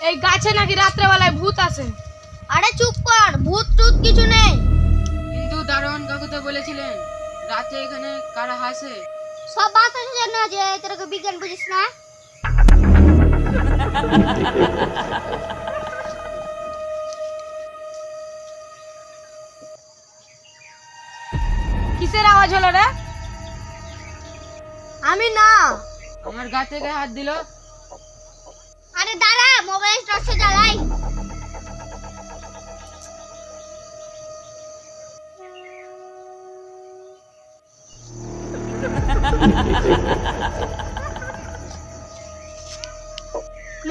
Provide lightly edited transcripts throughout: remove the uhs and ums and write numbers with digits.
এই গাছে নাকি রাত্রেবেলায় ভূত আসে। আরে চুপ কর, ভূত টুত কিছু নেই। কিন্তু দারোয়ান কাকু তো বলেছিলেন রাতে এখানে কারা হাসে। সব বাতাসের জন্য যে তোরা কি বিজ্ঞান বুঝিস না? কিসের আওয়াজ হলো রে? আমি না। আমার গা থেকে হাত দিল। আরে দাঁড়া, মোবাইল টর্চ জ্বালাই।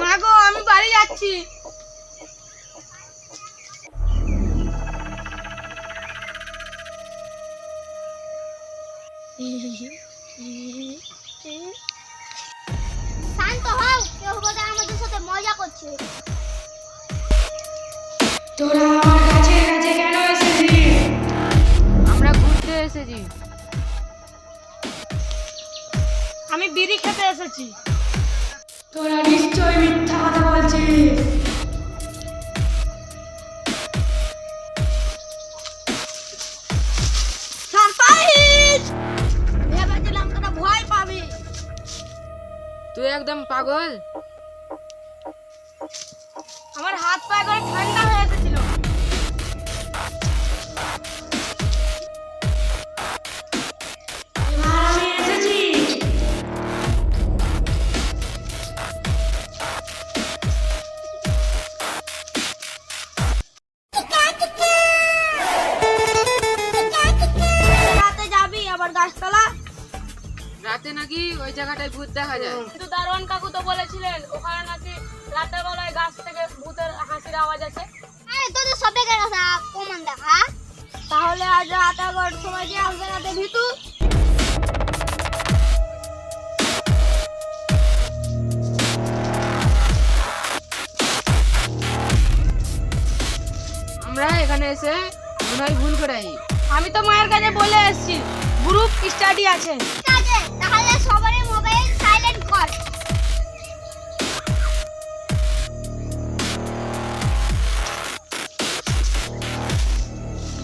মা গো, আমি বাড়ি যাচ্ছি। শান্ত হও, কেউ বোধহয় আমাদের সাথে মজা করছে। তোরা আমার গাছের কাছে কেন এসেছিস? আমরা ঘুরতে এসেছি। আমি বিড়ি খেতে এসেছি। তোরা নিশ্চয়ই মিথ্যা কথা বলছিস। ভেবেছিলাম তোরা ভয় পাবি। তুই একদম পাগল। আমার হাত পা করে ঠান্ডা হয়ে এসেছিল। এবার আমি এসেছি। রাতে যাবি আবার গাছতলা? রাতে নাকি ওই জায়গাটায় ভূত দেখা যায়। কিন্তু দারোয়ান কাকু তো বলেছিলেন ওখানে নাকি রাতের বেলায় গাছ থেকে ভূতের হাসির আওয়াজ আসে। আরে তোদের সব বেকার কথা কমান দেখা। তাহলে আজ রাত 11টার সময় যে আসবে রাতে ভিতু। আমরা এখানে এসে মনে হয় ভুল করাই। আমি তো মায়ের কাছে বলে এসেছি গ্রুপ স্টাডি আছে। ঠিক আছে, তাহলে সবারই মোবাইল সাইলেন্ট কর।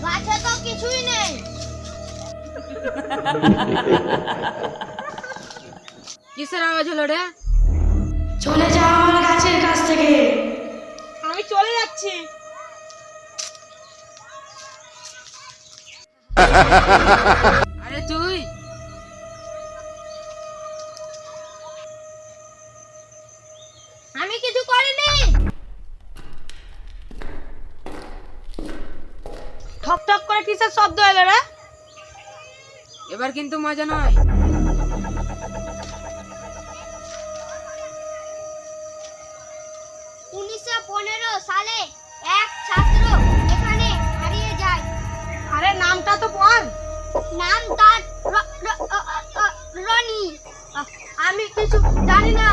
গাছে তো কিছুই নেই। কিসের আওয়াজ হলো রে? চলে যা আমার গাছের কাছ থেকে। আমি চলে যাচ্ছি। আরে তুই আমি কিছু করিনি। ঠক ঠক করে কিসের শব্দ এলো রে? এবার কিন্তু মজা নয়। 1915 সালে এক ছাত্র এখানে হারিয়ে যায়। আরে নামটা তো পড়। নাম তার রনি। আমি কিছু জানি না।